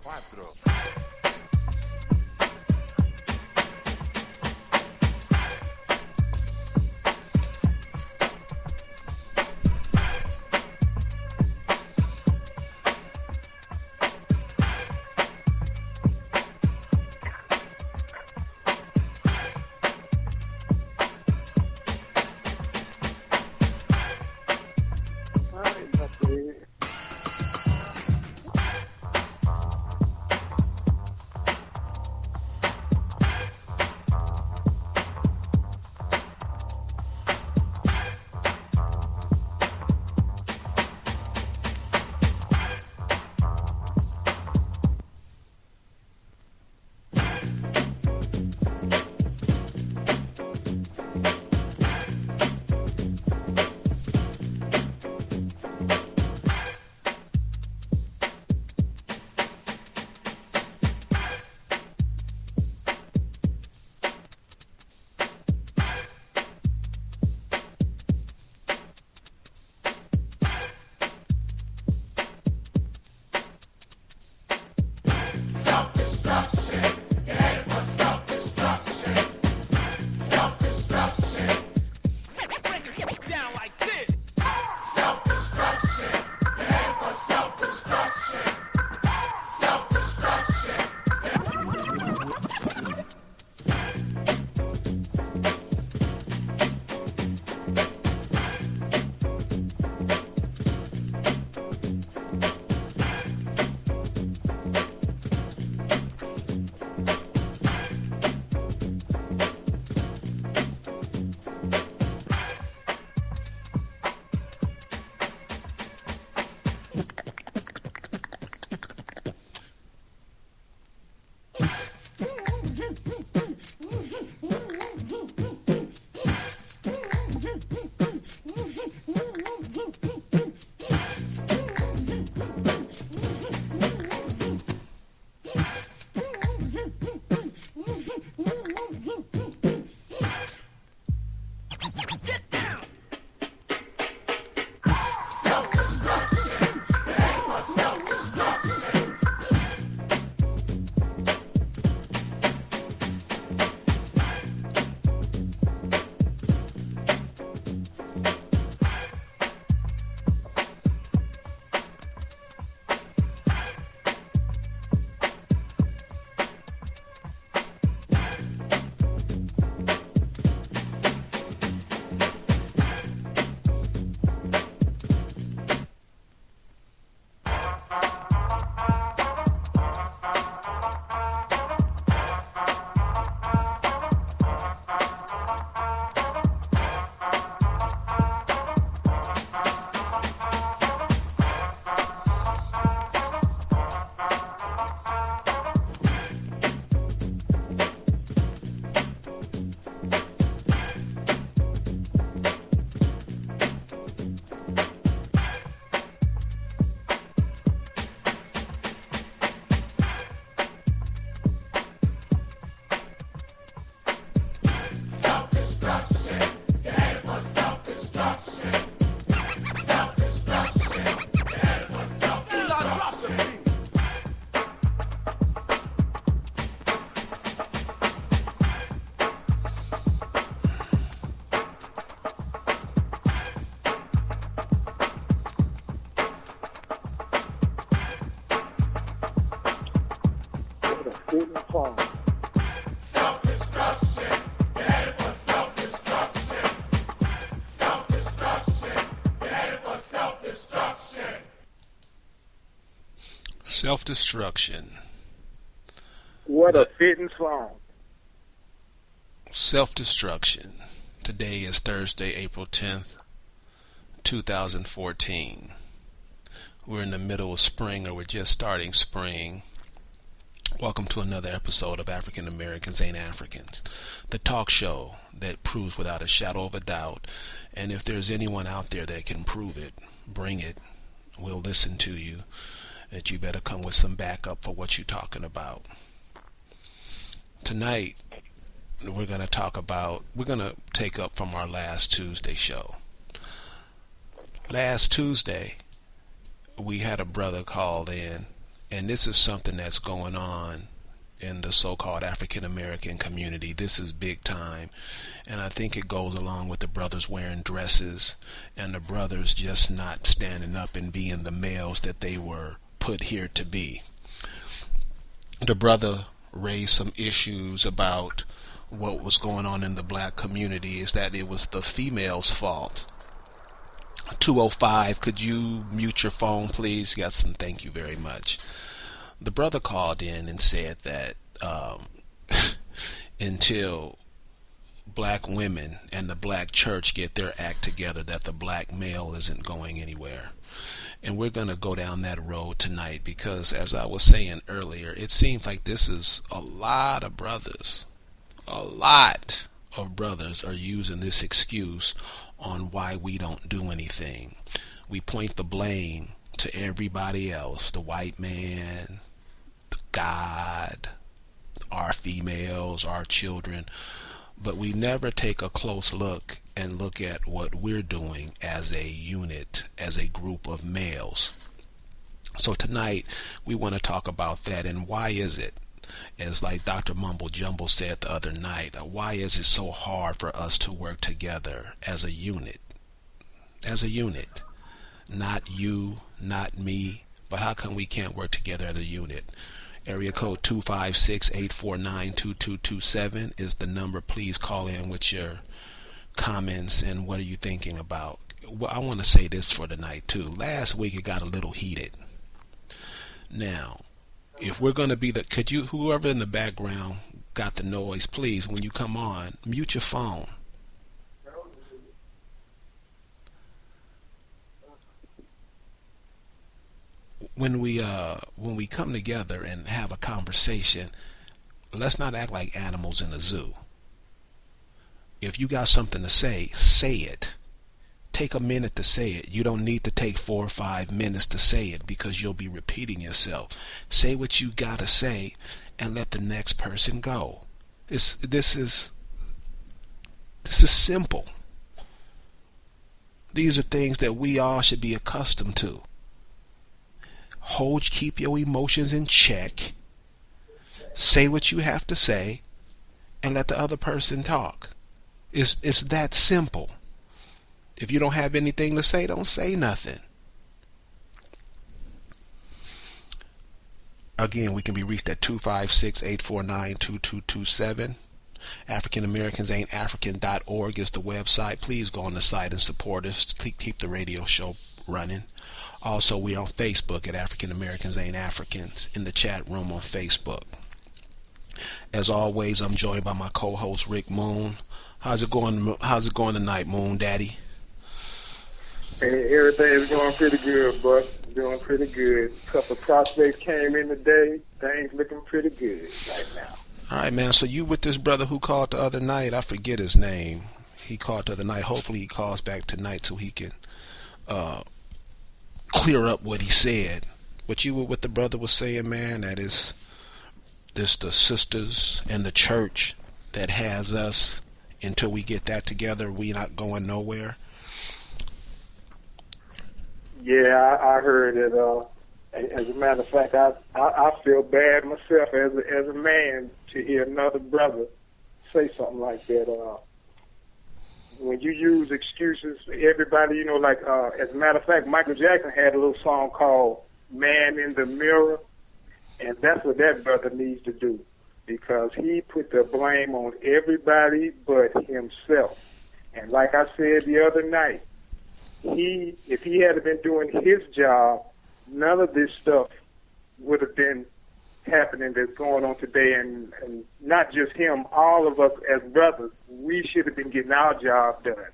Cuatro. Ay, no sé. What a fitting song. Self-destruction. What a The fitting song. self-destruction. Today is Thursday, April 10th, 2014. We're in the middle of spring, or we're just starting spring. Welcome to another episode of African Americans Ain't Africans, the talk show that proves without a shadow of a doubt. And if there's anyone out there that can prove it, bring it. We'll listen to you. That you better come with some backup for what you're talking about. Tonight, we're going to take up from our last Tuesday show. Last Tuesday, we had a brother called in And this is something that's going on in the so-called African American community. This is big time, and I think it goes along with the brothers wearing dresses and the brothers just not standing up and being the males that they were put here to be. The brother raised some issues about what was going on in the black community, is that it was the female's fault. 205, could you mute your phone, please? Yes, and thank you very much. The brother called in and said that until black women and the black church get their act together, that the black male isn't going anywhere. And we're going to go down that road tonight because, as I was saying earlier, it seems like this is a lot of brothers. A lot of brothers are using this excuse on why we don't do anything. We point the blame to everybody else, the white man, God, our females, our children, but we never take a close look and look at what we're doing as a unit, as a group of males. So tonight we want to talk about that, and why is it, as like Dr. Mumble Jumble said the other night, why is it so hard for us to work together as a unit? As a unit. Not you, not me, but how come we can't work together as a unit? Area code 256-849-2227 is the number. Please call in with your comments and what are you thinking about. Well, I want to say this for tonight too. Last week it got a little heated. Now, if we're going to be could you, whoever in the background got the noise, please, when you come on, mute your phone. When we come together and have a conversation, let's not act like animals in a zoo. If you got something to say, say it. Take a minute to say it. You don't need to take 4 or 5 minutes to say it because you'll be repeating yourself. Say what you gotta say and let the next person go. This is simple. These are things that we all should be accustomed to. Keep your emotions in check. Say what you have to say and let the other person talk. It's that simple. If you don't have anything to say, don't say nothing. Again, we can be reached at 256-849-2227. AfricanAmericans.org is the website. Please go on the site and support us. Keep the radio show running. Also, we're on Facebook at African Americans Ain't Africans, in the chat room on Facebook. As always, I'm joined by my co-host Rick Moon. How's it going tonight, Moon Daddy? Hey, everything's going pretty good, bud. Doing pretty good. A couple of prospects came in today. Things looking pretty good right now. All right, man. So you with this brother who called the other night? I forget his name. He called the other night. Hopefully he calls back tonight so he can clear up what he said. But you were what the brother was saying, man. That is this the sisters and the church that has us. Until we get that together, we not going nowhere. Yeah, I heard it. As a matter of fact, I feel bad myself as a man to hear another brother say something like that. When you use excuses for everybody, like as a matter of fact, Michael Jackson had a little song called "Man in the Mirror," and that's what that brother needs to do, because he put the blame on everybody but himself. And like I said the other night, if he had been doing his job, none of this stuff would have been happening that's going on today. And not just him, all of us as brothers, we should have been getting our job done.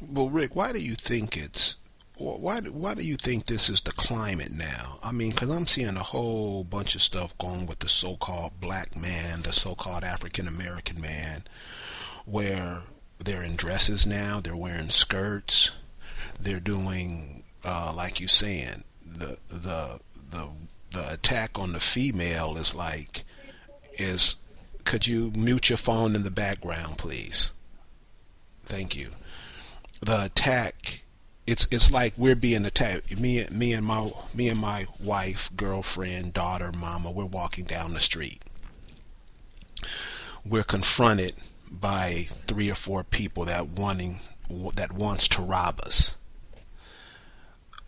Well, Rick, why do you think why do you think this is the climate now? I mean, because I'm seeing a whole bunch of stuff going with the so-called black man, the so-called African American man, where they're in dresses now, they're wearing skirts, they're doing like you saying, the attack on the female is could you mute your phone in the background, please? Thank you. The attack it's like we're being attacked. Me and my wife, girlfriend, daughter, mama. We're walking down the street. We're confronted by 3 or 4 people that wants to rob us.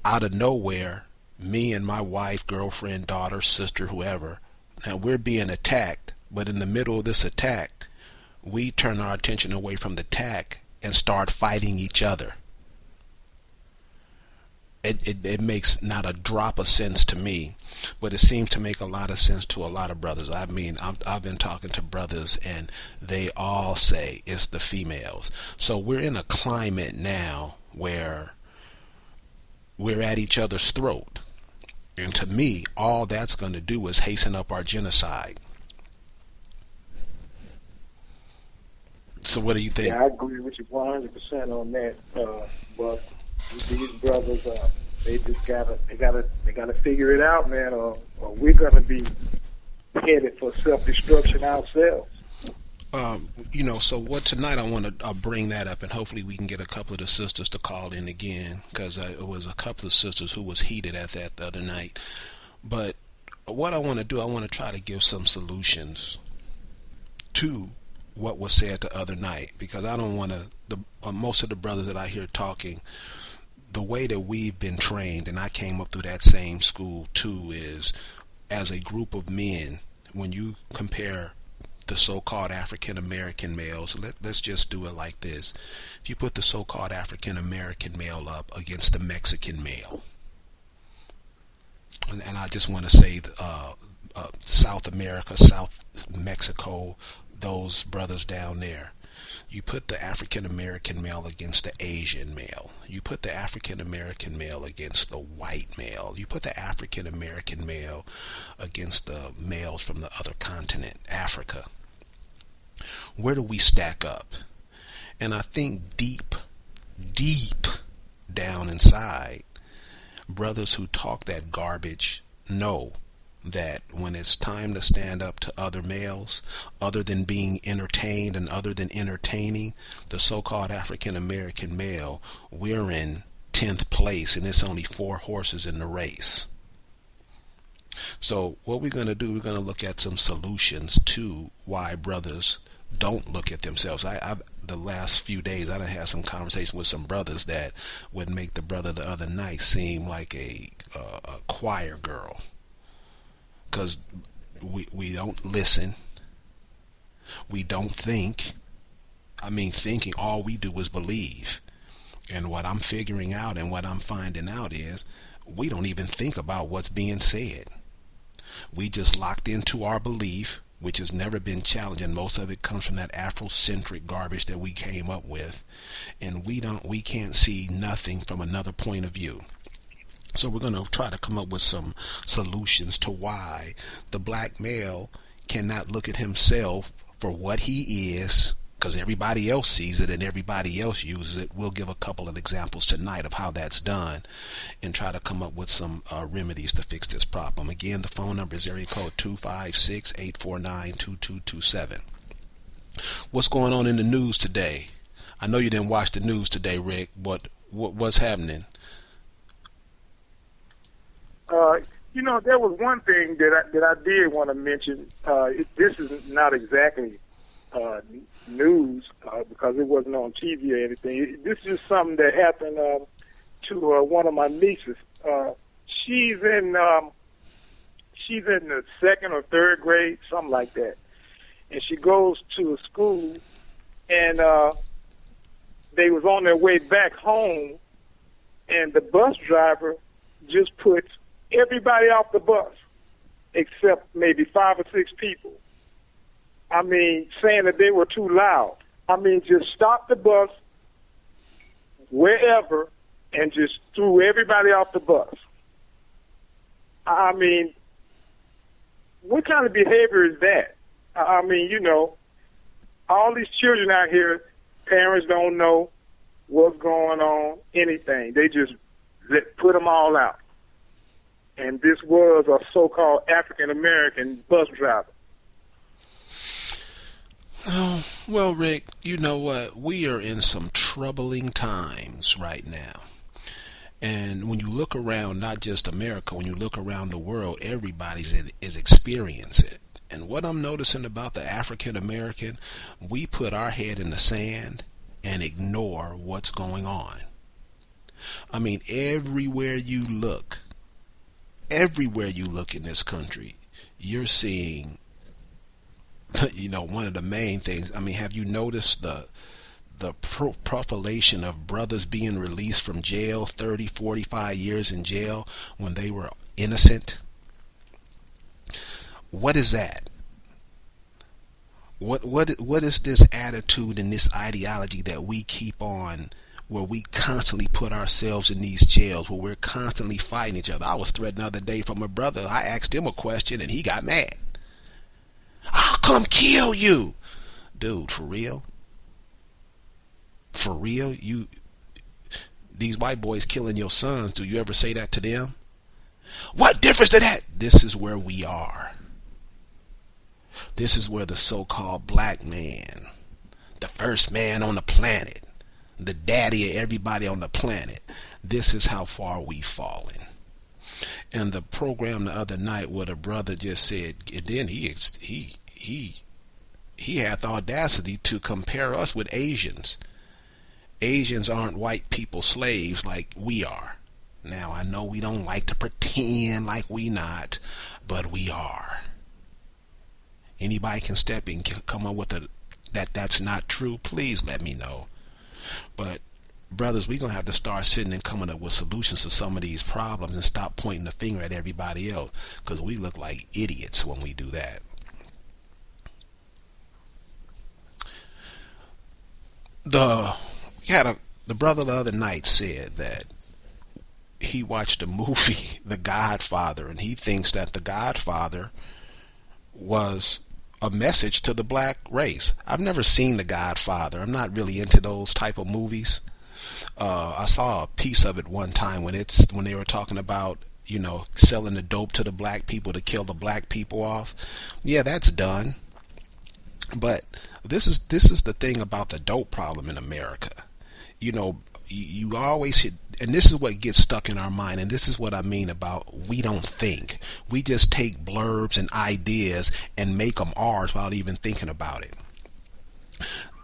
Out of nowhere, me and my wife, girlfriend, daughter, sister, whoever. Now we're being attacked, but in the middle of this attack, we turn our attention away from the attack and start fighting each other. It makes not a drop of sense to me, but it seems to make a lot of sense to a lot of brothers. I mean, I've been talking to brothers, and they all say it's the females. So we're in a climate now where we're at each other's throat. And to me, all that's going to do is hasten up our genocide. So what do you think? Yeah, I agree with you 100% on that. But these brothers, they just gotta figure it out, man, or we're gonna be headed for self-destruction ourselves. So what tonight I want to bring that up, and hopefully we can get a couple of the sisters to call in again, because it was a couple of sisters who was heated at that the other night. But what I want to do, I want to try to give some solutions to what was said the other night, because I don't want to. Most of the brothers that I hear talking, the way that we've been trained, and I came up through that same school too, is as a group of men. When you compare the so-called African American males, let's just do it like this. If you put the so-called African American male up against the Mexican male, and I just want to say South America, South Mexico, those brothers down there. You put the African American male against the Asian male. You put the African American male against the white male. You put the African American male against the males from the other continent, Africa. Where do we stack up? And I think deep down inside, brothers who talk that garbage know that when it's time to stand up to other males, other than being entertained and other than entertaining the so-called African American male, we're in 10th place and it's only 4 horses in the race. So what we're going to do, we're going to look at some solutions to why brothers don't look at themselves. I've the last few days I done had some conversation with some brothers that would make the brother the other night seem like a choir girl. Because we don't listen, we don't think. I mean, thinking, all we do is believe. And what I'm figuring out and what I'm finding out is we don't even think about what's being said. We just locked into our belief, which has never been challenged, and most of it comes from that Afrocentric garbage that we came up with, and we can't see nothing from another point of view. So we're going to try to come up with some solutions to why the black male cannot look at himself for what he is, because everybody else sees it and everybody else uses it. We'll give a couple of examples tonight of how that's done and try to come up with some remedies to fix this problem. Again, the phone number is area code 256-849-2227. What's going on in the news today? I know you didn't watch the news today, Rick, but what's happening? There was one thing that I did want to mention. This is not exactly news because it wasn't on TV or anything. This is something that happened to one of my nieces. She's in the 2nd or 3rd grade, something like that, and she goes to a school, and they was on their way back home, and the bus driver just put everybody off the bus except maybe 5 or 6 people. I mean, saying that they were too loud. I mean, just stop the bus wherever and just threw everybody off the bus. I mean, what kind of behavior is that? I mean, all these children out here, parents don't know what's going on, anything. They just put them all out. And this was a so-called African-American bus driver. Oh, well, Rick, you know what? We are in some troubling times right now. And when you look around, not just America, when you look around the world, is experiencing it. And what I'm noticing about the African American, we put our head in the sand and ignore what's going on. I mean, everywhere you look in this country, you're seeing, one of the main things. I mean, have you noticed the profilation of brothers being released from jail, 30, 45 years in jail when they were innocent? What is that? What is this attitude and this ideology that we keep on, where we constantly put ourselves in these jails, where we're constantly fighting each other? I was threatened the other day from a brother. I asked him a question and he got mad. I'll come kill you. Dude, for real? For real? These white boys killing your sons, do you ever say that to them? What difference did that? This is where we are. This is where the so-called black man, the first man on the planet, the daddy of everybody on the planet, this is how far we've fallen. And the program the other night where the brother just said, and then he had the audacity to compare us with Asians. Asians aren't white people slaves like we are. Now, I know we don't like to pretend like we not, but we are. Anybody can step in, can come up with that's not true, please let me know. But brothers, we're going to have to start sitting and coming up with solutions to some of these problems and stop pointing the finger at everybody else, because we look like idiots when we do that. The brother the other night said that he watched a movie, The Godfather, and he thinks that The Godfather was a message to the black race. I've never seen The Godfather. I'm not really into those type of movies. I saw a piece of it one time when they were talking about, selling the dope to the black people to kill the black people off. Yeah, that's done. But this is the thing about the dope problem in America. You always hit, and this is what gets stuck in our mind, and this is what I mean about we don't think. We just take blurbs and ideas and make them ours without even thinking about it.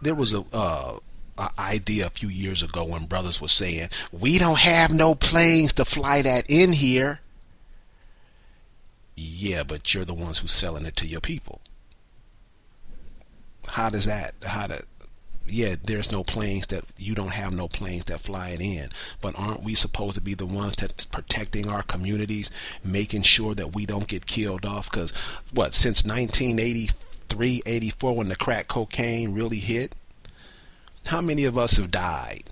There was a idea a few years ago when brothers were saying, we don't have no planes to fly that in here. Yeah, but you're the ones who's selling it to your people. How does that, yeah, there's no planes that, you don't have no planes that fly it in. But aren't we supposed to be the ones that's protecting our communities, making sure that we don't get killed off? Because, since 1983, 84, when the crack cocaine really hit, how many of us have died?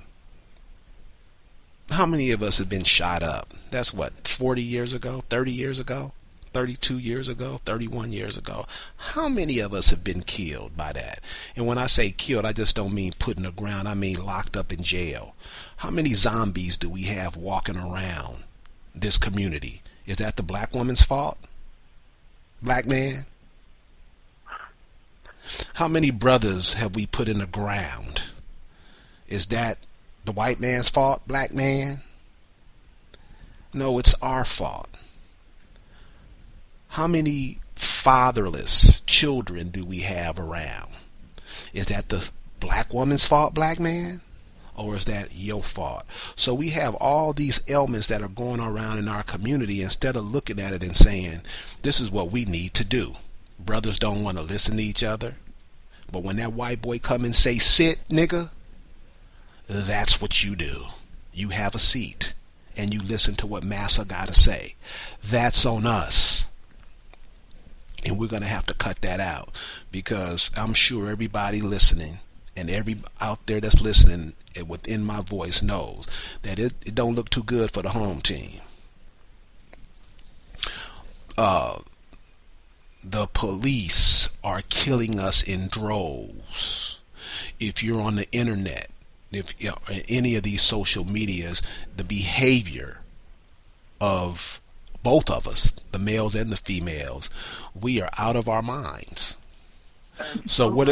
How many of us have been shot up? That's 40 years ago, 30 years ago? 32 years ago, 31 years ago. How many of us have been killed by that? And when I say killed, I just don't mean put in the ground. I mean locked up in jail. How many zombies do we have walking around this community? Is that the black woman's fault? Black man? How many brothers have we put in the ground? Is that the white man's fault, black man? No, it's our fault. How many fatherless children do we have around? Is that the black woman's fault, black man? Or is that your fault? So we have all these ailments that are going around in our community, instead of looking at it and saying, this is what we need to do. Brothers don't want to listen to each other. But when that white boy come and say, sit, nigga, that's what you do. You have a seat and you listen to what Massa got to say. That's on us. And we're going to have to cut that out, because I'm sure everybody listening and every out there that's listening within my voice knows that it don't look too good for the home team. The police are killing us in droves. If you're on the internet, if any of these social medias, the behavior of both of us, the males and the females, we are out of our minds. So what?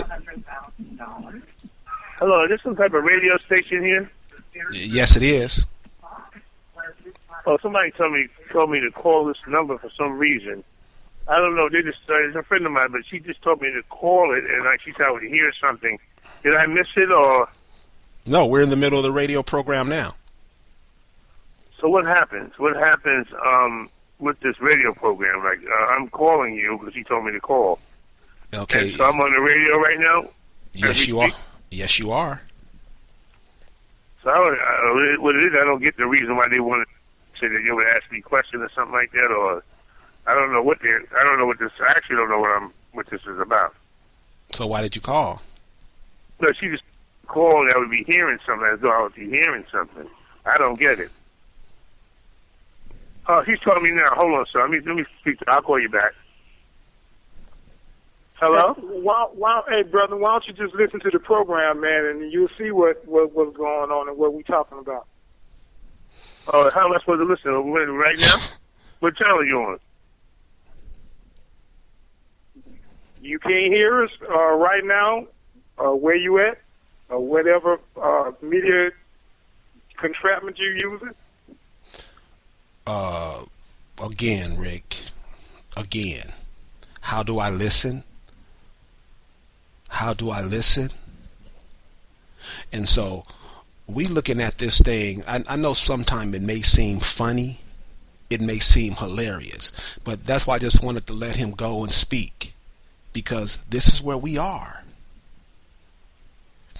Hello, is this some type of radio station here? Yes, it is. Oh, somebody told me to call this number for some reason. I don't know. They just it's a friend of mine, but she just told me to call it, and she said I would hear something. Did I miss it, or? No, we're in the middle of the radio program now. So what happens? What happens with this radio program? Like I'm calling you because you told me to call. Okay. And so I'm on the radio right now. Yes, you are. Yes, you are. So what it is, I don't get the reason why they want to say that you would ask me a question or something like that, or. I don't know what this. I actually don't know what this is about. So why did you call? No, she just called. I would be hearing something as though I would be hearing something. I don't get it. Oh, she's calling me now. Hold on, sir. Let me speak to her. I'll call you back. Hello? Hey, brother, why don't you just listen to the program, man, and you'll see what's going on and what we're talking about. Oh, how am I supposed to listen? Right now? What channel are you on? You can't hear us right now, where you at, or whatever media contraption you're using? Again, Rick. Again. How do I listen? How do I listen? And so, we looking at this thing, I know sometimes it may seem funny, it may seem hilarious, but that's why I just wanted to let him go and speak. Because this is where we are.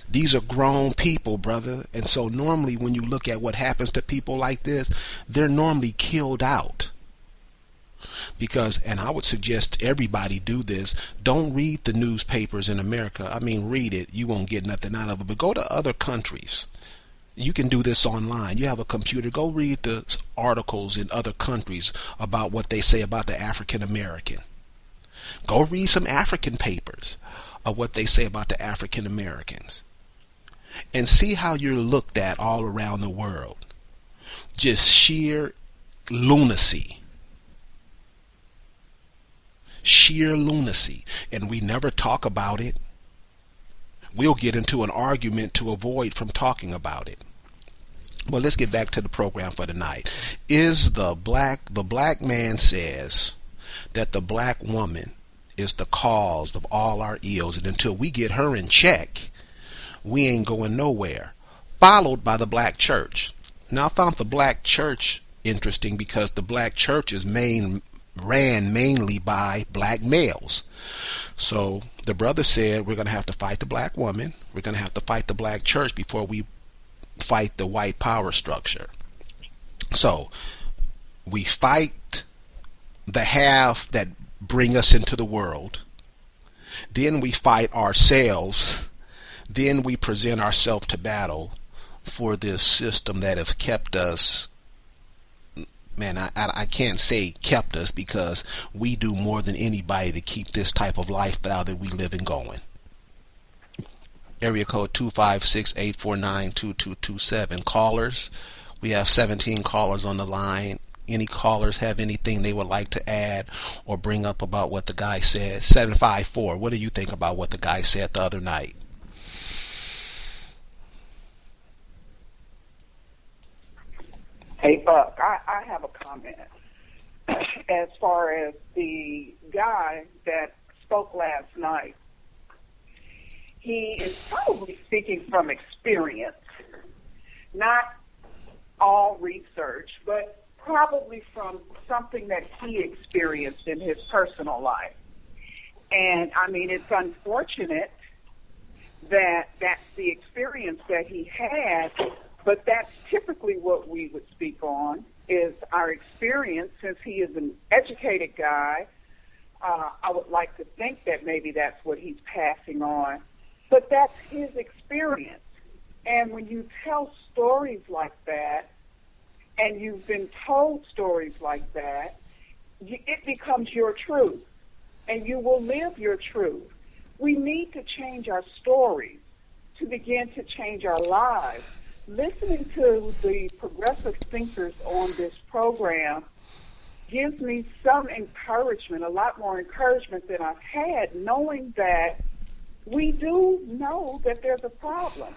These are grown people, brother. And so normally when you look at what happens to people like this, they're normally killed out. Because, and I would suggest everybody do this, don't read the newspapers in America. I mean, read it. You won't get nothing out of it. But go to other countries. You can do this online. You have a computer. Go read the articles in other countries about what they say about the African American. Go read some African papers of what they say about the African Americans and see how you're looked at all around the world. Just sheer lunacy. Sheer lunacy. And we never talk about it. We'll get into an argument to avoid from talking about it. Well, let's get back to the program for tonight. Is the black man says that the black woman is the cause of all our ills, and until we get her in check, we ain't going nowhere. Followed by the black church. Now I found the black church interesting because the black church is ran mainly by black males. So the brother said we're going to have to fight the black woman, we're going to have to fight the black church before we fight the white power structure. So we fight the half that bring us into the world, then we fight ourselves, then we present ourselves to battle for this system that has kept us. Man, I can't say kept us, because we do more than anybody to keep this type of lifestyle that we live in going. Area code 256-849-2227. Callers, we have 17 callers on the line. Any callers have anything they would like to add or bring up about what the guy said? 754, what do you think about what the guy said the other night? Hey, Buck, I have a comment. As far as the guy that spoke last night, he is probably speaking from experience, not all research, but probably from something that he experienced in his personal life. And, I mean, it's unfortunate that that's the experience that he had, but that's typically what we would speak on, is our experience. Since he is an educated guy, I would like to think that maybe that's what he's passing on. But that's his experience. And when you tell stories like that, and you've been told stories like that, it becomes your truth, and you will live your truth. We need to change our stories to begin to change our lives. Listening to the progressive thinkers on this program gives me some encouragement, a lot more encouragement than I've had, knowing that we do know that there's a problem,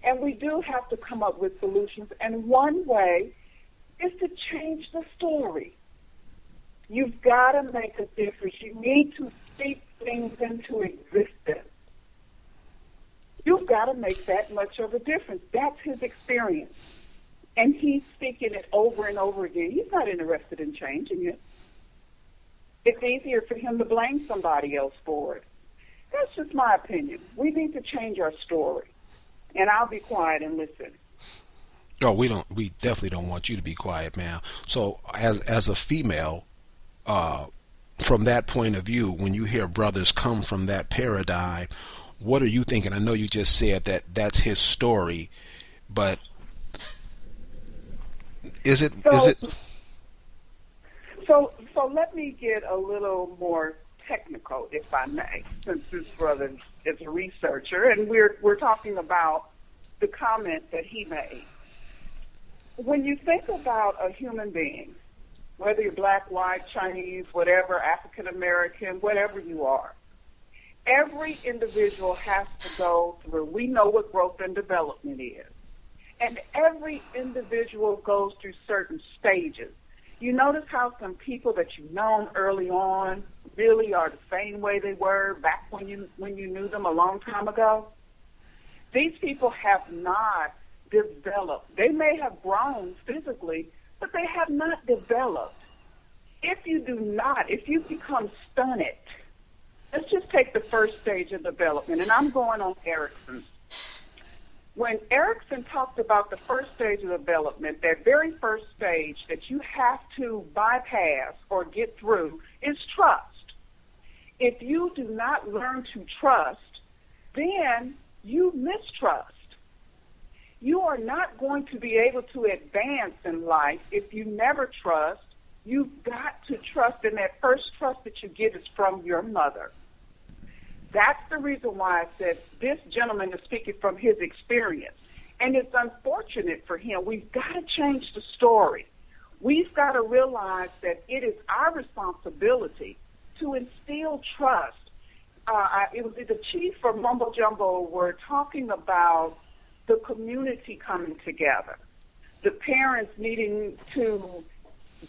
and we do have to come up with solutions. And one way is to change the story. You've got to make a difference. You need to speak things into existence. You've got to make that much of a difference. That's his experience. And he's speaking it over and over again. He's not interested in changing it. It's easier for him to blame somebody else for it. That's just my opinion. We need to change our story. And I'll be quiet and listen. Oh, we definitely don't want you to be quiet, ma'am. So as a female, from that point of view, when you hear brothers come from that paradigm, what are you thinking? I know you just said that that's his story, but is it? So let me get a little more technical, if I may, since this brother is a researcher, and we're talking about the comment that he made. When you think about a human being, whether you're black, white, Chinese, whatever, African American, whatever you are, every individual has to go through, we know what growth and development is, and every individual goes through certain stages. You notice how some people that you've known early on really are the same way they were back when you knew them a long time ago? These people have not developed. They may have grown physically, but they have not developed. If you become stunted, let's just take the first stage of development, and I'm going on Erickson. When Erickson talked about the first stage of development, that very first stage that you have to bypass or get through is trust. If you do not learn to trust, then you mistrust. You are not going to be able to advance in life if you never trust. You've got to trust, and that first trust that you get is from your mother. That's the reason why I said this gentleman is speaking from his experience. And it's unfortunate for him. We've got to change the story. We've got to realize that it is our responsibility to instill trust. It was the chief from Mumbo Jumbo were talking about the community coming together, the parents needing to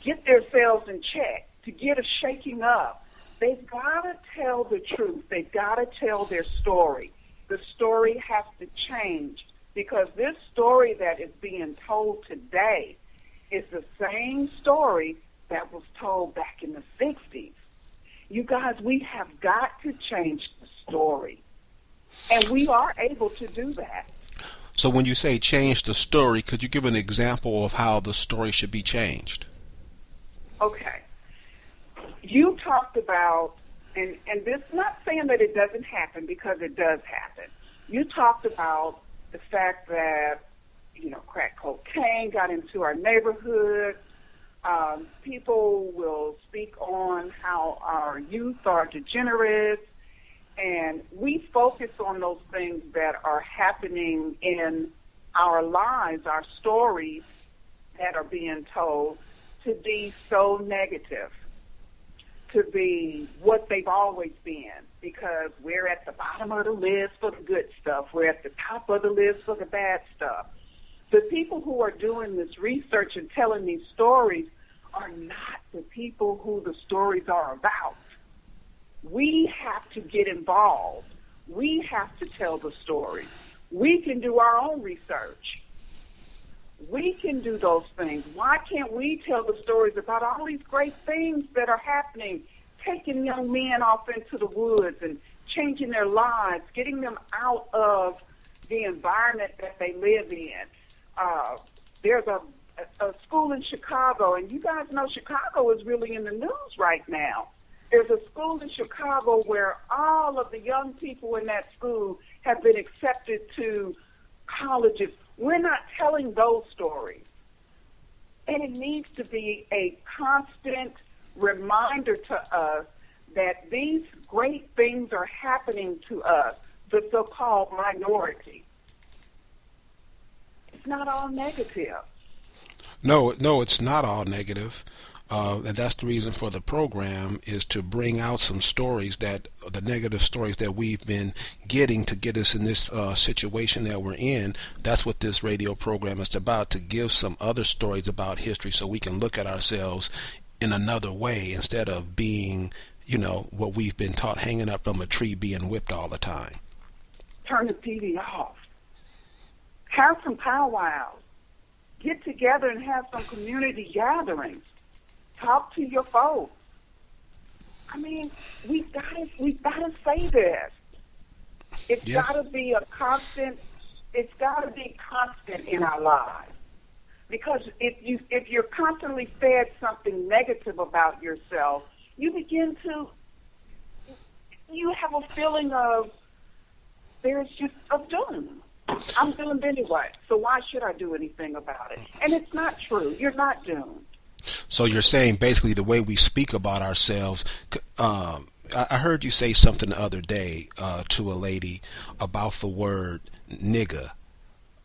get themselves in check, to get a shaking up. They've got to tell the truth. They've got to tell their story. The story has to change, because this story that is being told today is the same story that was told back in the 60s. You guys, we have got to change the story, and we are able to do that. So when you say change the story, could you give an example of how the story should be changed? Okay. You talked about, and this, not saying that it doesn't happen, because it does happen. You talked about the fact that, crack cocaine got into our neighborhood. People will speak on how our youth are degenerate, and we focus on those things that are happening in our lives, our stories that are being told, to be so negative, to be what they've always been, because we're at the bottom of the list for the good stuff. We're at the top of the list for the bad stuff. The people who are doing this research and telling these stories are not the people who the stories are about. We have to get involved. We have to tell the story. We can do our own research. We can do those things. Why can't we tell the stories about all these great things that are happening, taking young men off into the woods and changing their lives, getting them out of the environment that they live in? There's a school in Chicago, and you guys know Chicago is really in the news right now. There's a school in Chicago where all of the young people in that school have been accepted to colleges. We're not telling those stories. And it needs to be a constant reminder to us that these great things are happening to us, the so-called minority. It's not all negative. No, it's not all negative. And that's the reason for the program, is to bring out some stories, that the negative stories that we've been getting, to get us in this situation that we're in. That's what this radio program is about, to give some other stories about history so we can look at ourselves in another way, instead of being, what we've been taught, hanging up from a tree being whipped all the time. Turn the TV off. Have some powwows. Get together and have some community gatherings. Talk to your folks. I mean, we've got to say this. It's got to be a constant. It's got to be constant in our lives. Because if you're constantly fed something negative about yourself, you have a feeling of doom. I'm doomed anyway, so why should I do anything about it? And it's not true. You're not doomed. So you're saying basically the way we speak about ourselves. I heard you say something the other day to a lady about the word nigga,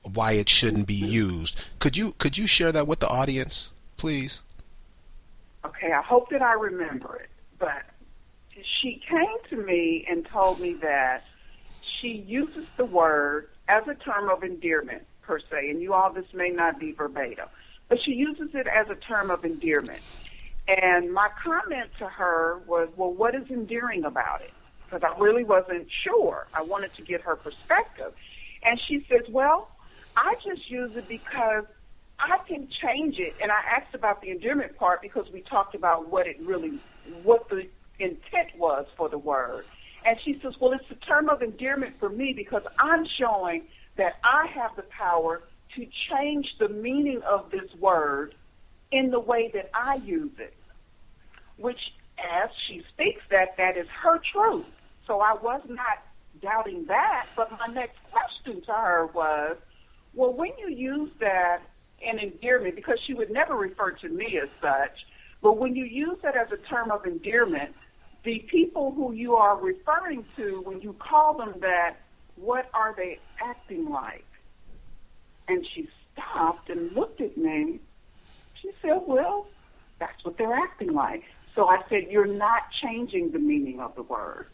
why it shouldn't be used. Could you share that with the audience, please? Okay, I hope that I remember it. But she came to me and told me that she uses the word as a term of endearment, per se, and this may not be verbatim, but she uses it as a term of endearment. And my comment to her was, well, what is endearing about it? Because I really wasn't sure. I wanted to get her perspective. And she says, well, I just use it because I can change it. And I asked about the endearment part because we talked about what the intent was for the word. And she says, well, it's a term of endearment for me because I'm showing that I have the power to change the meaning of this word in the way that I use it, which, as she speaks that is her truth. So I was not doubting that, but my next question to her was, well, when you use that in endearment, because she would never refer to me as such, but when you use that as a term of endearment, the people who you are referring to, when you call them that, what are they acting like? And she stopped and looked at me. She said, well, that's what they're acting like. So I said, you're not changing the meaning of the word.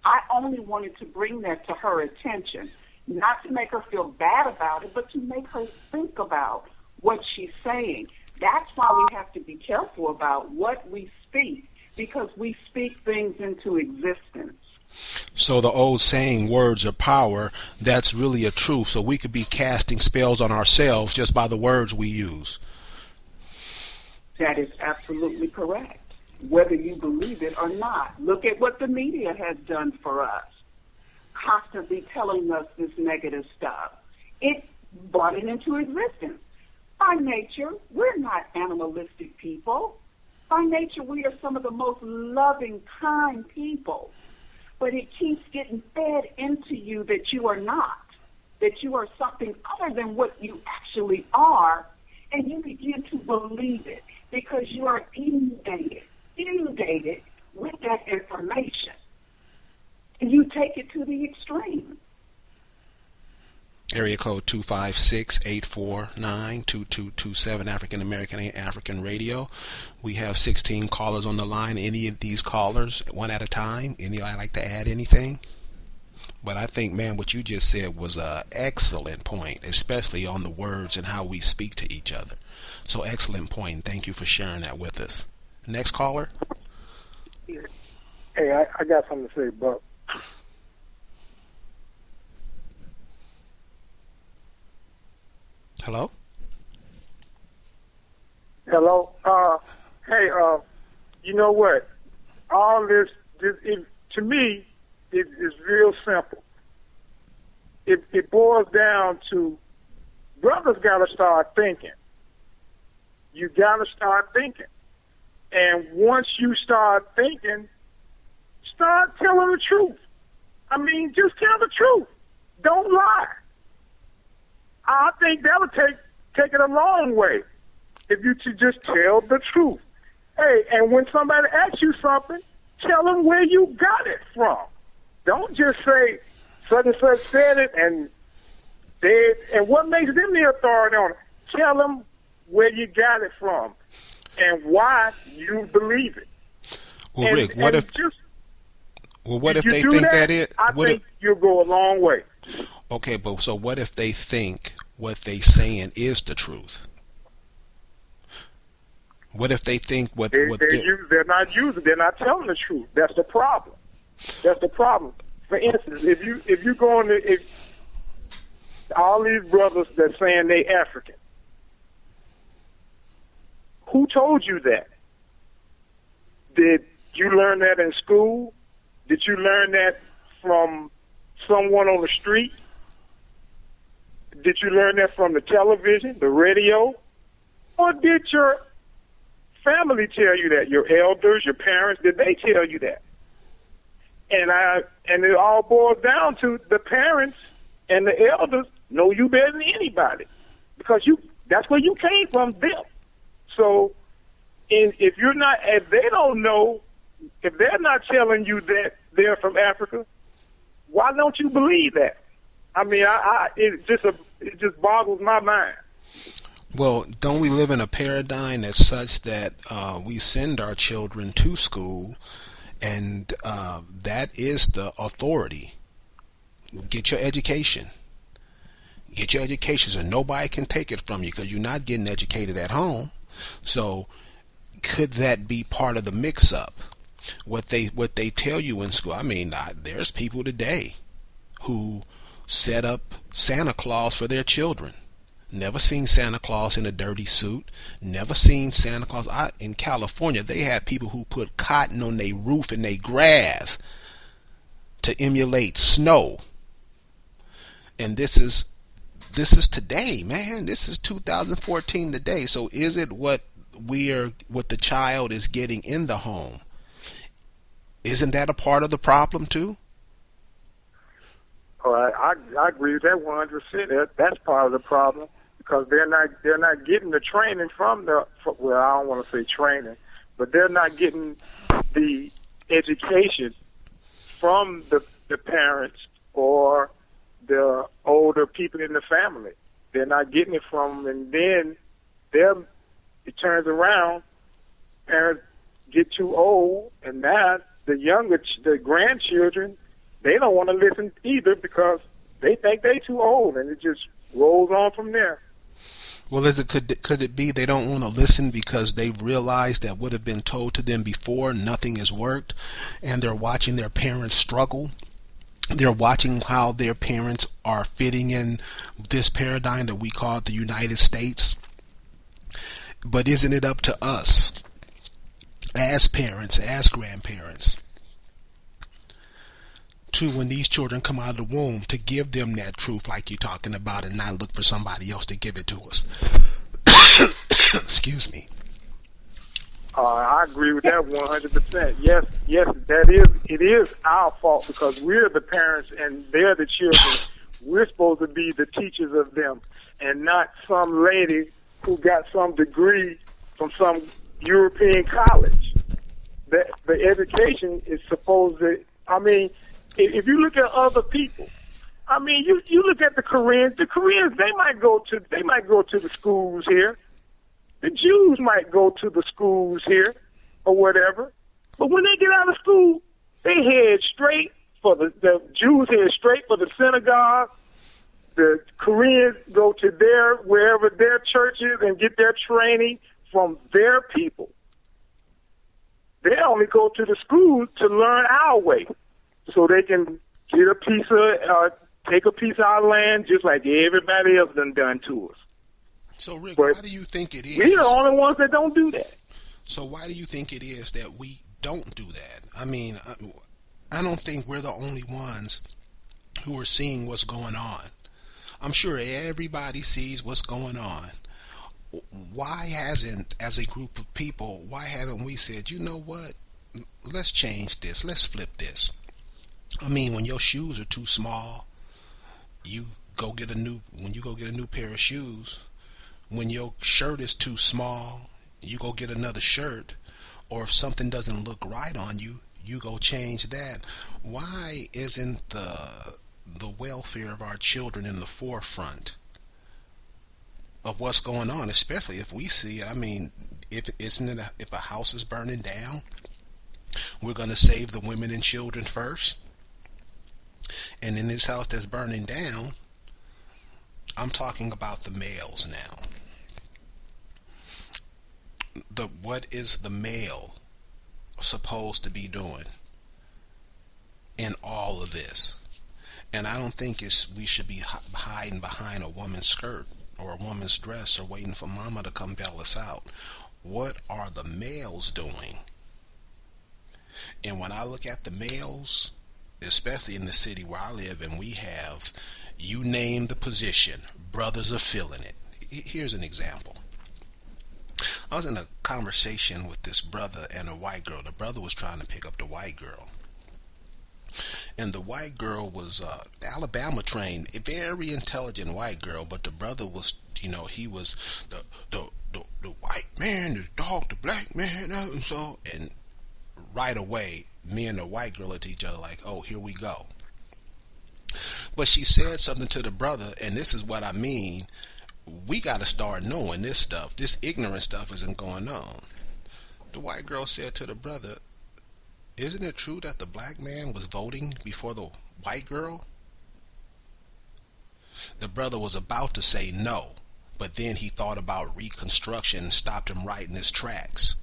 I only wanted to bring that to her attention, not to make her feel bad about it, but to make her think about what she's saying. That's why we have to be careful about what we speak, because we speak things into existence. So the old saying, words are power, that's really a truth. So we could be casting spells on ourselves just by the words we use. That is absolutely correct, whether you believe it or not. Look at what the media has done for us, constantly telling us this negative stuff. It brought it into existence. By nature, we're not animalistic people. By nature, we are some of the most loving, kind people. But it keeps getting fed into you that you are not, that you are something other than what you actually are, and you begin to believe it because you are inundated with that information. And you take it to the extreme. Area code 256-849-2227, African American African Radio. We have 16 callers on the line. Any of these callers, one at a time? Anybody like to add anything? But I think, man, what you just said was an excellent point, especially on the words and how we speak to each other. So excellent point. Thank you for sharing that with us. Next caller. Hey, I got something to say, Buck. Hello? Hello? Hey, you know what? All this to me, is real simple. It boils down to brothers got to start thinking. You got to start thinking. And once you start thinking, start telling the truth. I mean, just tell the truth. Don't lie. I think that would take it a long way if you to just tell the truth. Hey, and when somebody asks you something, tell them where you got it from. Don't just say such and such said it and what makes them the authority on it. Tell them where you got it from. and why you believe it. Well, And, Rick, what and if just, they do think that it? I What think if? you'll go a long way. Okay, but so what if they think what they saying is the truth? What if they think They're not using. They're not telling the truth. That's the problem. That's the problem. For instance, if you go on if all these brothers that saying they African, who told you that? Did you learn that in school? Did you learn that from someone on the street? Did you learn that from the television, the radio? Or did your family tell you that? Your elders, your parents, did they tell you that? And it all boils down to the parents and the elders know you better than anybody because that's where you came from, them. So if they don't know, if they're not telling you that they're from Africa, why don't you believe that? I mean, it just boggles my mind. Well, don't we live in a paradigm that's such that we send our children to school, and that is the authority. Get your education. Get your education so nobody can take it from you because you're not getting educated at home. So could that be part of the mix-up? What they tell you in school. I mean, there's people today who set up Santa Claus for their children. Never seen Santa Claus in a dirty suit. Never seen Santa Claus. In California, they had people who put cotton on their roof and their grass to emulate snow. And this is today, man. This is 2014 today. So is it what the child is getting in the home? Isn't that a part of the problem too? Oh, I agree with that 100%. That's part of the problem because they're not getting the training from I don't want to say training, but they're not getting the education from the parents or the older people in the family. They're not getting it from them, and then it turns around, parents get too old, and now the grandchildren, they don't want to listen either because they think they too old, and it just rolls on from there. Well, could it be they don't want to listen because they've realized that what have been told to them before, nothing has worked, and they're watching their parents struggle? They're watching how their parents are fitting in this paradigm that we call the United States. But isn't it up to us as parents, as grandparents, to, when these children come out of the womb, to give them that truth like you're talking about and not look for somebody else to give it to us? Excuse me. I agree with that 100%. Yes, it is our fault because we're the parents and they're the children. We're supposed to be the teachers of them and not some lady who got some degree from some European college. The education is supposed to, I mean, if you look at other people, I mean, you look at the Koreans, they might go to the schools here. The Jews might go to the schools here or whatever. But when they get out of school, they head straight for the Jews head straight for the synagogue. The Koreans go to wherever their church is and get their training from their people. They only go to the schools to learn our way so they can get a piece of, take a piece of our land just like everybody else done to us. So, Rick, why do you think it is? We're the only ones that don't do that. So why do you think it is that we don't do that? I mean, I don't think we're the only ones who are seeing what's going on. I'm sure everybody sees what's going on. Why hasn't, as a group of people, why haven't we said, you know what, let's change this, let's flip this? I mean, when your shoes are too small, when you go get a new pair of shoes. When your shirt is too small, you go get another shirt. Or if something doesn't look right on you, you go change that. Why isn't the welfare of our children in the forefront of what's going on, especially if we see it? I mean, if isn't it if a house is burning down, we're going to save the women and children first? And in this house that's burning down, I'm talking about the males now. What is the male supposed to be doing in all of this? And I don't think we should be hiding behind a woman's skirt or a woman's dress or waiting for mama to come bail us out. What are the males doing? And when I look at the males, especially in the city where I live, and we have, you name the position, brothers are filling it. Here's an example. I was in a conversation with this brother and a white girl. The brother was trying to pick up the white girl. And the white girl was Alabama trained, a very intelligent white girl, but the brother was, he was the white man, the dog, the black man, and so, and right away, me and the white girl looked at each other like, oh, here we go. But she said something to the brother, and this is what I mean. We got to start knowing this stuff. This ignorant stuff isn't going on. The white girl said to the brother, isn't it true that the black man was voting before the white girl? The brother was about to say no, but then he thought about Reconstruction and stopped him right in his tracks.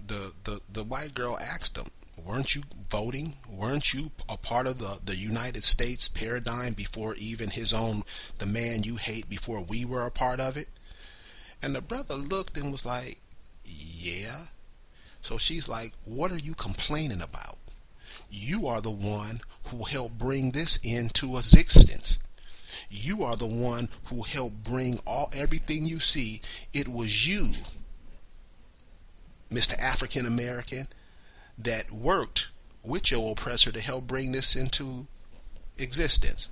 The white girl asked him, weren't you voting? Weren't you a part of the United States paradigm before even the man you hate, before we were a part of it? And the brother looked and was like, yeah. So she's like, what are you complaining about? You are the one who helped bring this into existence. You are the one who helped bring everything you see. It was you, Mr. African American, that worked with your oppressor to help bring this into existence.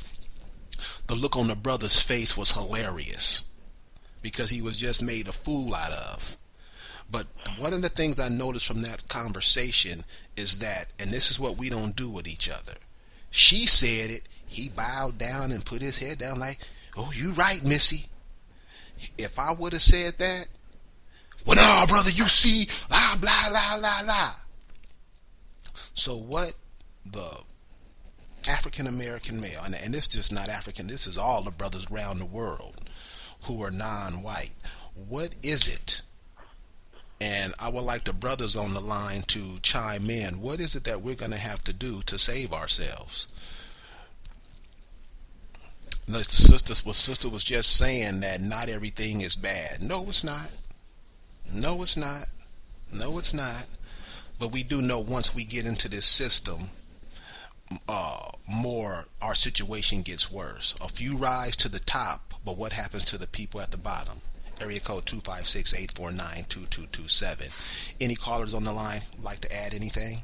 The look on the brother's face was hilarious because he was just made a fool out of. But one of the things I noticed from that conversation is that, and this is what we don't do with each other, she said it, he bowed down and put his head down like, oh, you right, Missy. If I would have said that, well, no, brother, you see, blah, blah, blah, blah, blah. So what the African-American male, and this is just not African, this is all the brothers around the world who are non-white, what is it? And I would like the brothers on the line to chime in. What is it that we're going to have to do to save ourselves? The sister was just saying that not everything is bad. No, it's not. No, it's not. No, it's not. But we do know once we get into this system, our situation gets worse. A few rise to the top, but what happens to the people at the bottom? Area code 256-849-2227. Any callers on the line like to add anything?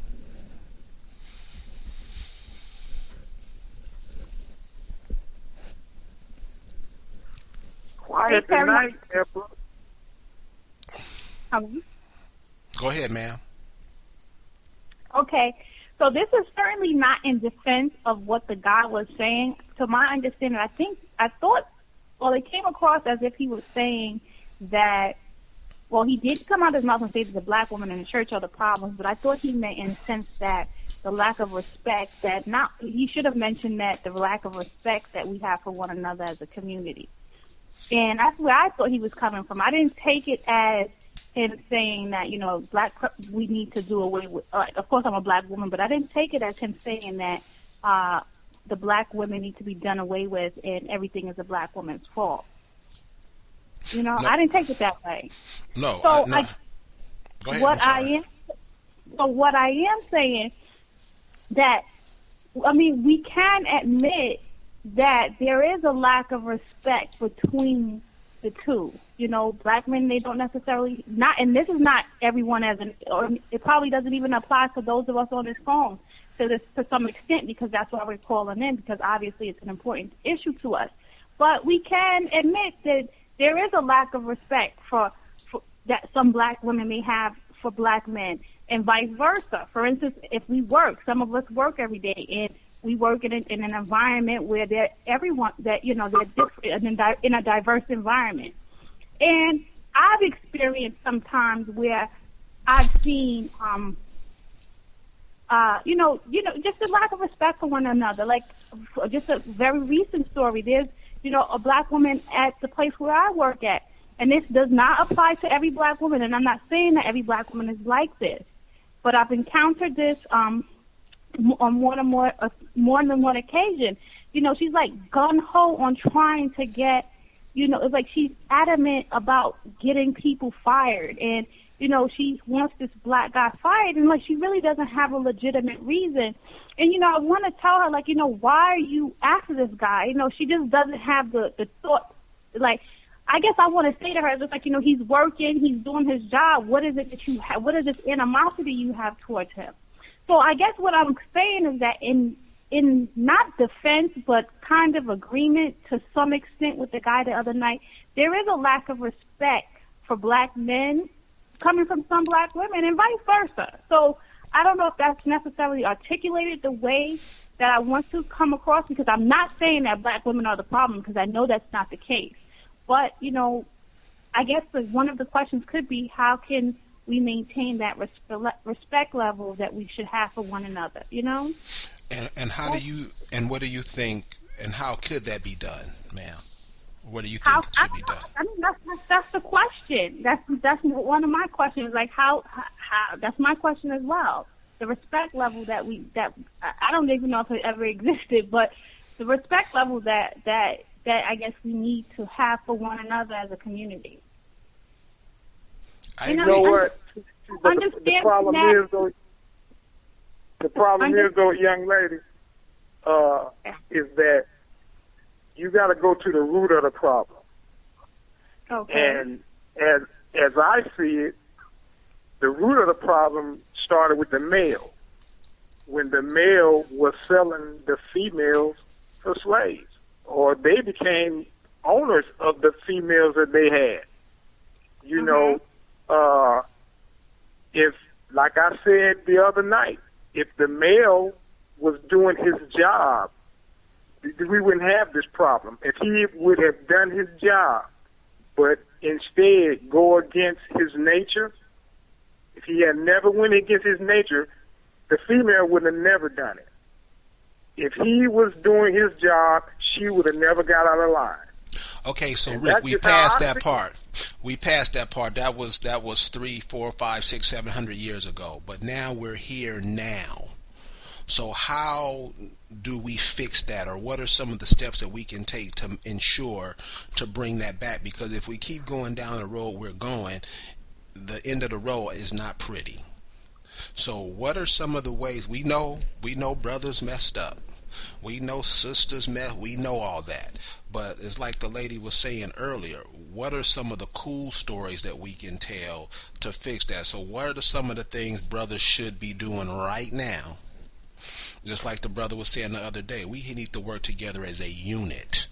Quiet tonight, April. Go ahead, ma'am. Okay, so this is certainly not in defense of what the guy was saying. To my understanding, it came across as if he was saying that, well, he did come out of his mouth and say that the black women in the church are the problems, but I thought he meant in the sense that the lack of respect he should have mentioned that the lack of respect that we have for one another as a community. And that's where I thought he was coming from. I didn't take it as him saying that, we need to do away with, of course I'm a black woman, but I didn't take it as him saying that the black women need to be done away with and everything is a black woman's fault. No. I didn't take it that way. No. So no. Go ahead, what I am saying that, we can admit that there is a lack of respect between the two. Black men, they don't necessarily, and this is not everyone or it probably doesn't even apply to those of us on this phone to some extent, because that's why we're calling in, because obviously it's an important issue to us. But we can admit that there is a lack of respect for that some black women may have for black men, and vice versa. For instance, if we work, some of us work every day, and we work in an environment where they're different, in a diverse environment. And I've experienced sometimes where I've seen, just a lack of respect for one another. Like, just a very recent story. There's, a black woman at the place where I work at, and this does not apply to every black woman, and I'm not saying that every black woman is like this, but I've encountered this on more than one occasion. She's like gun ho on trying to get, it's like she's adamant about getting people fired, and she wants this black guy fired, and like she really doesn't have a legitimate reason. And I want to tell her, like, why are you after this guy? She just doesn't have the thought. Like, I guess I want to say to her, just like, he's working, he's doing his job. What is it that you have? What is this animosity you have towards him? So I guess what I'm saying is that in not defense, but kind of agreement to some extent with the guy the other night, there is a lack of respect for black men coming from some black women and vice versa. So I don't know if that's necessarily articulated the way that I want to come across, because I'm not saying that black women are the problem, because I know that's not the case. But, I guess one of the questions could be, how can we maintain that respect level that we should have for one another, And how do you, and what do you think, and how could that be done, ma'am? What do you think should be done? I mean, that's the question. That's one of my questions. Like, how that's my question as well. The respect level that I don't even know if it ever existed, but the respect level that I guess we need to have for one another as a community. You know what? The problem is though, young lady, is that you got to go to the root of the problem. Okay. And as I see it, the root of the problem started with the male, when the male was selling the females for slaves, or they became owners of the females that they had. If, like I said the other night, if the male was doing his job, we wouldn't have this problem. If he would have done his job, but instead go against his nature, if he had never went against his nature, the female would have never done it. If he was doing his job, she would have never got out of line. Okay, so Rick, we passed that part. We passed that part. That was 3, 4, 5, 6, 700 years ago. But now we're here now. So how do we fix that, or what are some of the steps that we can take to ensure to bring that back? Because if we keep going down the road we're going, the end of the road is not pretty. So what are some of the ways? We know brothers messed up. We know sisters messed. We know all that. But it's like the lady was saying earlier, what are some of the cool stories that we can tell to fix that? So what are some of the things brothers should be doing right now? Just like the brother was saying the other day, we need to work together as a unit.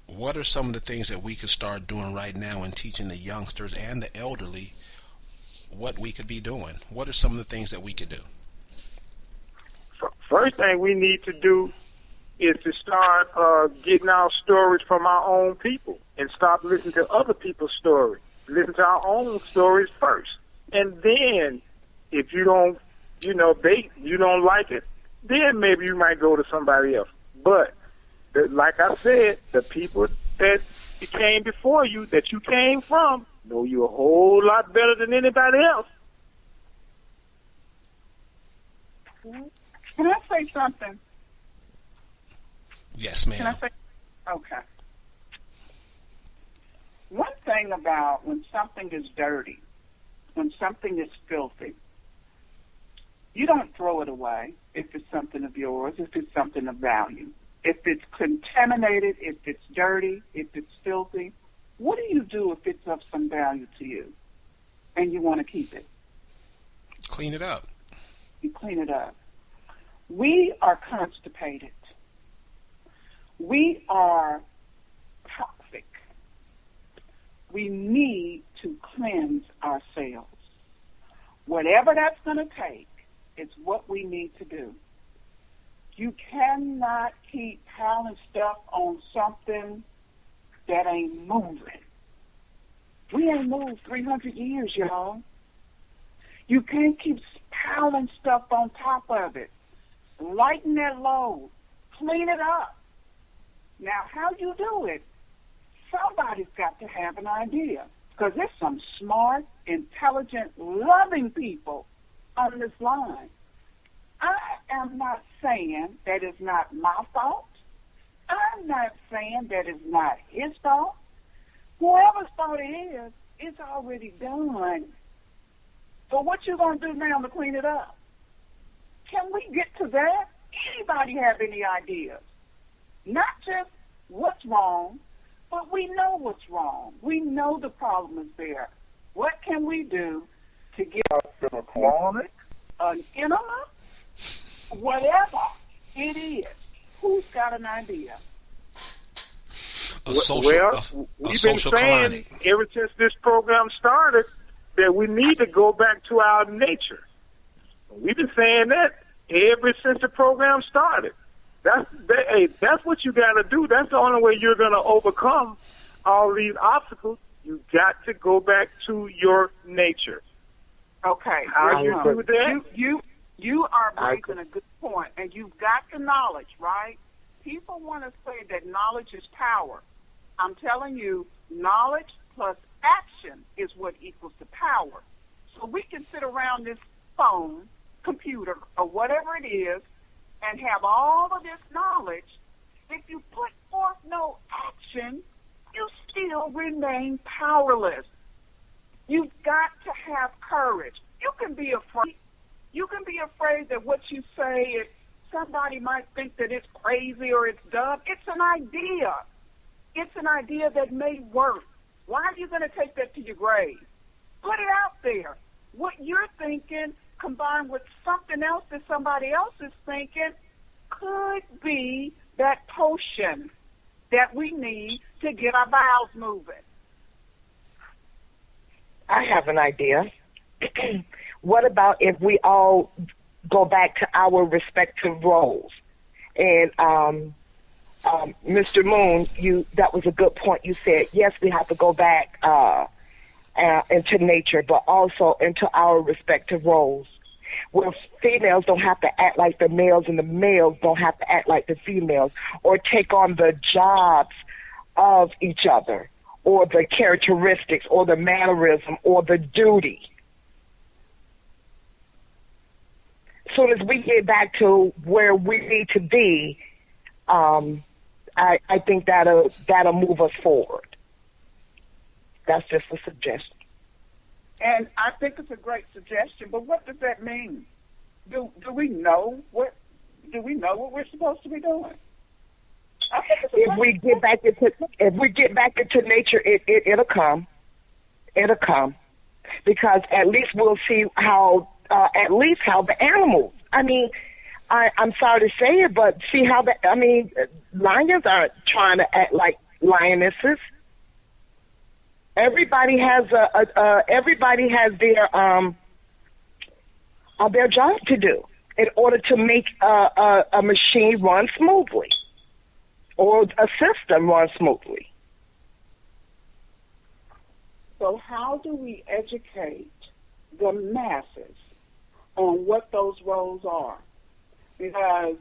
What are some of the things that we could start doing right now and teaching the youngsters and the elderly what we could be doing? What are some of the things that we could do? First thing we need to do is to start getting our stories from our own people and stop listening to other people's stories. Listen to our own stories first. And then if you don't, you don't like it, then maybe you might go to somebody else. But like I said, the people that came before you, that you came from, know you a whole lot better than anybody else. Can I say something? Yes, ma'am. Can I say? Okay. One thing about when something is dirty, when something is filthy, you don't throw it away if it's something of yours, if it's something of value. If it's contaminated, if it's dirty, if it's filthy, what do you do if it's of some value to you and you want to keep it? Clean it up. You clean it up. We are constipated. We are toxic. We need to cleanse ourselves. Whatever that's going to take, it's what we need to do. You cannot keep piling stuff on something that ain't moving. We ain't moved 300 years, y'all. You can't keep piling stuff on top of it. Lighten that load. Clean it up. Now, how you do it? Somebody's got to have an idea, because there's some smart, intelligent, loving people on this line. I am not saying that it's not my fault. I'm not saying that it's not his fault. Whoever's fault it is, it's already done. So what you going to do now to clean it up? Can we get to that? Anybody have any ideas? Not just what's wrong, but we know what's wrong. We know the problem is there. What can we do to get an enema? Whatever it is. Who's got an idea? We've been saying ever since this program started that we need to go back to our nature. We've been saying that ever since the program started. That's what you got to do. That's the only way you're going to overcome all these obstacles. You got to go back to your nature. Okay. How you do that? You are raising a good point, and you've got the knowledge, right? People want to say that knowledge is power. I'm telling you, knowledge plus action is what equals to power. So we can sit around this phone, computer, or whatever it is, and have all of this knowledge. If you put forth no action, you still remain powerless. You've got to have courage. You can be afraid. You can be afraid that what you say, somebody might think that it's crazy or it's dumb. It's an idea. It's an idea that may work. Why are you going to take that to your grave? Put it out there. What you're thinking combined with something else that somebody else is thinking could be that potion that we need to get our bowels moving. I have an idea. What about if we all go back to our respective roles? And Mr. Moon, that was a good point. You said, yes, we have to go back into nature, but also into our respective roles. Where females don't have to act like the males and the males don't have to act like the females or take on the jobs of each other or the characteristics or the mannerism or the duty. As soon as we get back to where we need to be, I think that'll move us forward. That's just a suggestion. And I think it's a great suggestion, but what does that mean? Do we know what we're supposed to be doing? If we get back into nature, it'll come. It'll come, because at least we'll see how the animals. I mean, I'm sorry to say it, but see how lions aren't trying to act like lionesses. Everybody has their job to do in order to make a machine run smoothly or a system run smoothly. So how do we educate the masses on what those roles are? Because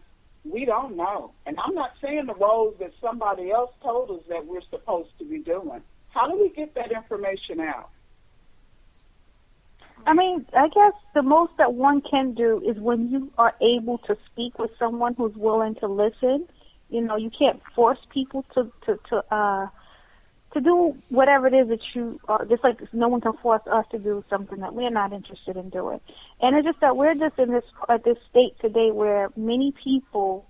we don't know. And I'm not saying the roles that somebody else told us that we're supposed to be doing. How do we get that information out? I mean, I guess the most that one can do is when you are able to speak with someone who's willing to listen. You know, you can't force people to do whatever it is that you are, just like no one can force us to do something that we're not interested in doing. And it's just that we're just in this state today where many people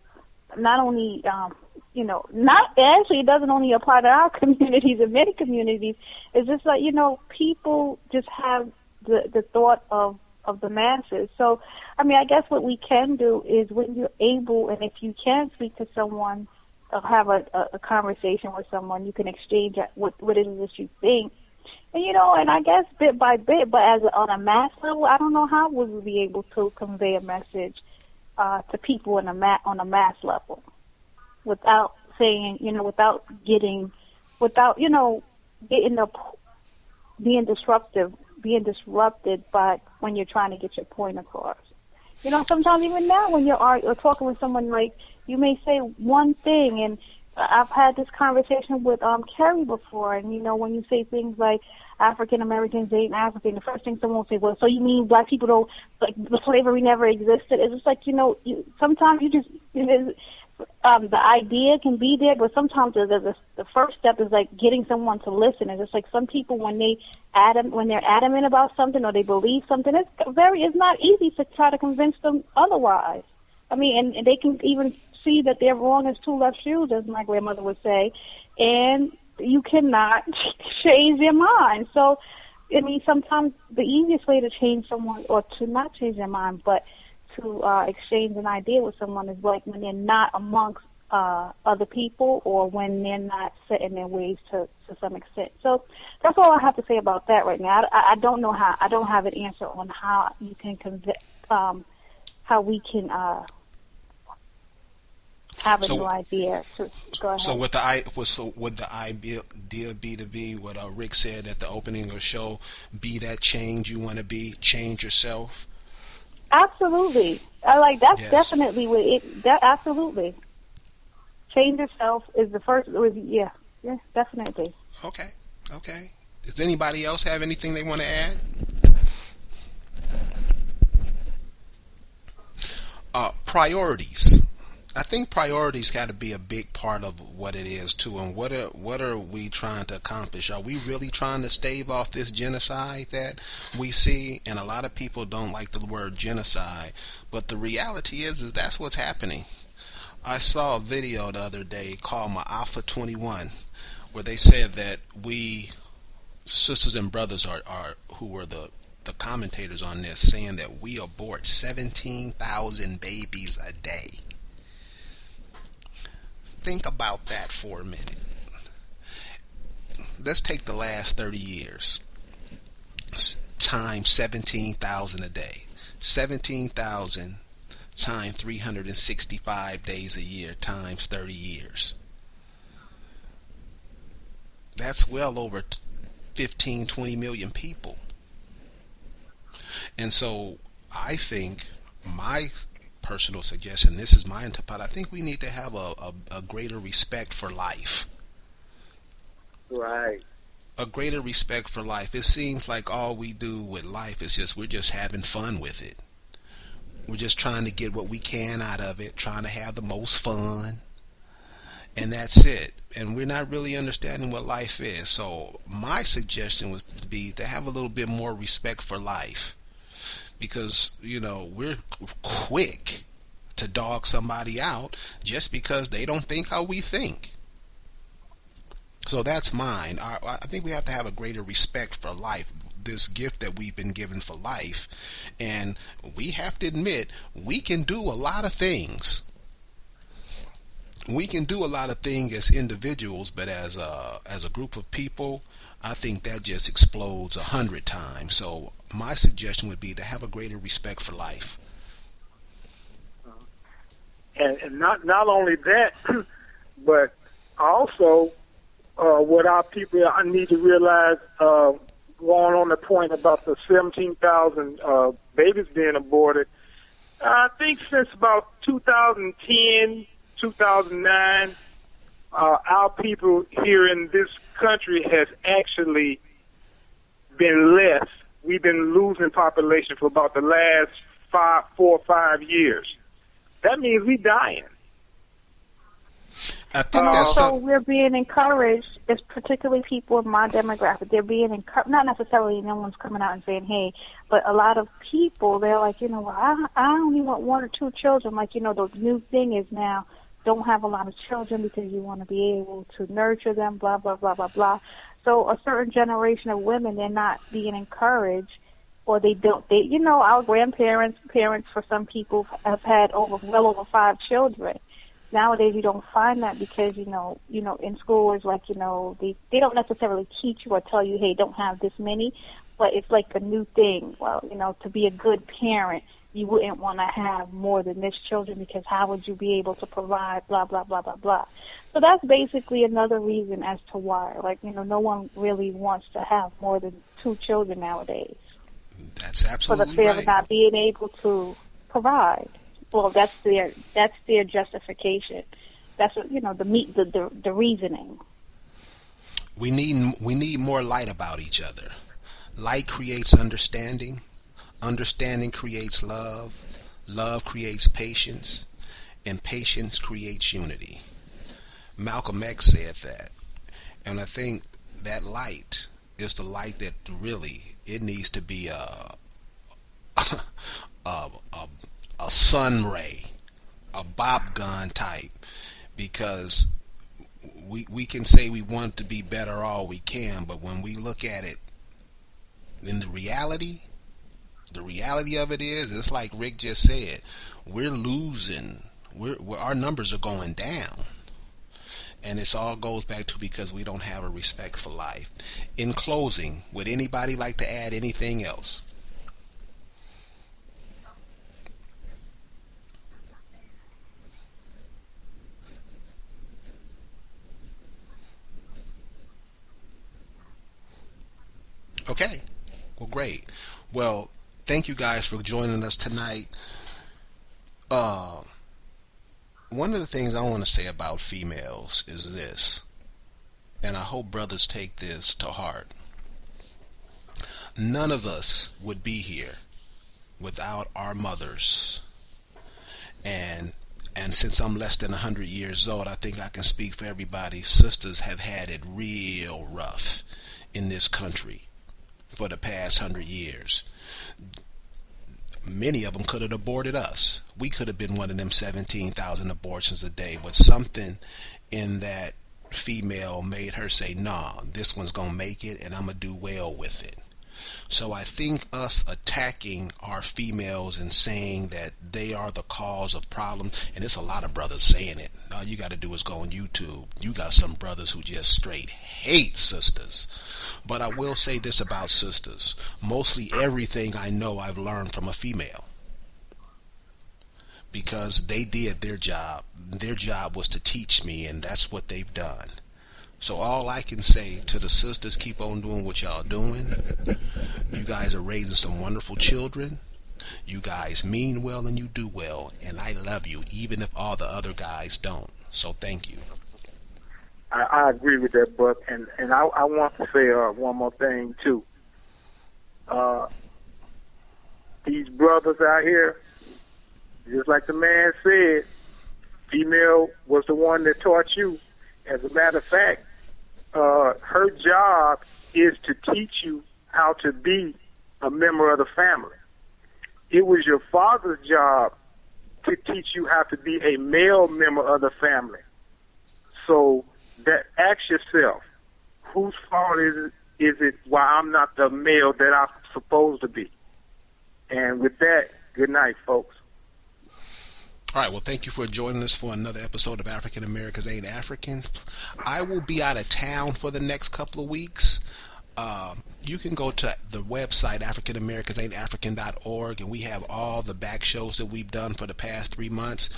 not only it doesn't only apply to our communities and many communities. It's just like, people just have the thought of the masses. So, I mean, I guess what we can do is when you're able, and if you can speak to someone, or have a conversation with someone, you can exchange what it is that you think. And, and I guess bit by bit, but on a mass level, I don't know how we would be able to convey a message to people on a mass level without saying, getting the being disrupted by when you're trying to get your point across. You know, sometimes even now when you're or talking with someone, like, you may say one thing, and I've had this conversation with Kerry before, and you know, when you say things like African Americans ain't African, the first thing someone will say, well, so you mean black people don't, like, the slavery never existed? It's just like, you know, sometimes you just, the idea can be there, but sometimes the first step is like getting someone to listen. And it's like some people, when they're adamant about something or they believe something, it's not easy to try to convince them otherwise. I mean, and they can even see that they're wrong as two left shoes, as my grandmother would say, and you cannot change their mind. So, I mean, sometimes the easiest way to change someone, or to not change their mind, but to exchange an idea with someone, is like when they're not amongst other people, or when they're not set in their ways to some extent. So that's all I have to say about that right now. I don't know how. I don't have an answer on how you can how we can have a new idea. Go ahead. So would the idea be to be what Rick said at the opening of the show? Be that change you want to be. Change yourself. Absolutely. I like that's Yes. definitely what it. That absolutely. Change yourself is the first. Yeah, definitely. Okay. Does anybody else have anything they want to add? Priorities. I think priorities got to be a big part of what it is too. And what are we trying to accomplish? Are we really trying to stave off this genocide that we see? And a lot of people don't like the word genocide, but the reality is that's what's happening. I saw a video the other day called My Alpha 21, where they said that we sisters and brothers are who were the commentators on this, saying that we abort 17,000 babies a day. Think about that for a minute. Let's take the last 30 years times 17,000 a day. 17,000 times 365 days a year times 30 years. That's well over 15, 20 million people. And so I think my personal suggestion, this is my input, I think we need to have a greater respect for life. Right. A greater respect for life. It seems like all we do with life is we're just having fun with it. We're just trying to get what we can out of it, trying to have the most fun, and that's it. And we're not really understanding what life is. So my suggestion was to be to have a little bit more respect for life. Because, you know, we're quick to dog somebody out just because they don't think how we think. So that's mine. I think we have to have a greater respect for life, this gift that we've been given for life. And we have to admit, we can do a lot of things. We can do a lot of things as individuals, but as a group of people, I think that just explodes 100 times. So my suggestion would be to have a greater respect for life. And not only that, but also what our people need to realize, going on the point about the 17,000 babies being aborted, I think since about 2010, 2009, our people here in this country has actually been less. We've been losing population for about the last 4 or 5 years. That means we're dying. I think that's so we're being encouraged, it's particularly people in my demographic, they're being encouraged, not necessarily no one's coming out and saying, hey, but a lot of people, they're like, you know, well, I only want 1 or 2 children. Like, you know, the new thing is now, don't have a lot of children because you want to be able to nurture them, blah, blah, blah, blah, blah. So a certain generation of women, they're not being encouraged, or they, you know, our parents for some people have had well over 5 children. Nowadays, you don't find that because, you know, in school it's like, you know, they don't necessarily teach you or tell you, hey, don't have this many, but it's like a new thing. Well, you know, to be a good parent, you wouldn't want to have more than this children because how would you be able to provide, blah, blah, blah, blah, blah. So that's basically another reason as to why, like, no one really wants to have more than 2 children nowadays. That's absolutely for the fear right. of not being able to provide. Well, that's their justification. That's what the reasoning. We need more light about each other. Light creates understanding. Understanding creates love. Love creates patience, and patience creates unity. Malcolm X said that, and I think that light is the light that really it needs to be a sun ray, a Bob gun type, because we can say we want to be better all we can, but when we look at it in the reality of it is, it's like Rick just said, we're losing. Our numbers are going down. And this all goes back to because we don't have a respect for life. In closing, would anybody like to add anything else? Okay. Well, great. Well, thank you guys for joining us tonight. One of the things I want to say about females is this, and I hope brothers take this to heart. None of us would be here without our mothers. And since I'm less than 100 years old, I think I can speak for everybody. Sisters have had it real rough in this country for the past 100 years. Many of them could have aborted us. We could have been one of them 17,000 abortions a day, but something in that female made her say, nah, this one's going to make it and I'm going to do well with it. So I think us attacking our females and saying that they are the cause of problems, and there's a lot of brothers saying it. All you got to do is go on YouTube. You got some brothers who just straight hate sisters. But I will say this about sisters. Mostly everything I know I've learned from a female. Because they did their job. Their job was to teach me, and that's what they've done. So all I can say to the sisters, keep on doing what y'all doing. You guys are raising some wonderful children. You guys mean well and you do well. And I love you, even if all the other guys don't. So thank you. I agree with that, Buck. And I want to say one more thing, too. These brothers out here, just like the man said, female was the one that taught you. As a matter of fact, her job is to teach you how to be a member of the family. It was your father's job to teach you how to be a male member of the family. So that ask yourself, whose fault is it why I'm not the male that I'm supposed to be? And with that, good night, folks. All right, well, thank you for joining us for another episode of African Americans Ain't Africans. I will be out of town for the next couple of weeks. You can go to the website, AfricanAmericans.org, and we have all the back shows that we've done for the past 3 months.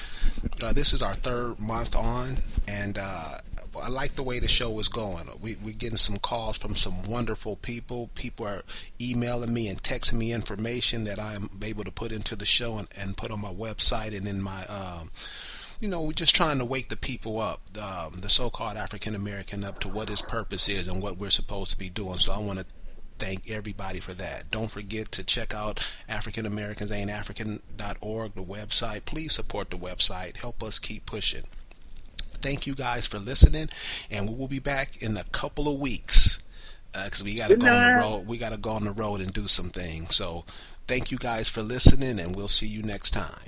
This is our 3rd month on, and I like the way the show is going. We're getting some calls from some wonderful people. People are emailing me and texting me information that I'm able to put into the show and put on my website and in my, we're just trying to wake the people up, the so-called African American up to what his purpose is and what we're supposed to be doing. So I want to thank everybody for that. Don't forget to check out AfricanAmericans.org, the website. Please support the website. Help us keep pushing. Thank you guys for listening, and we will be back in a couple of weeks because we got to go on the road. We got to go on the road and do some things. So thank you guys for listening, and we'll see you next time.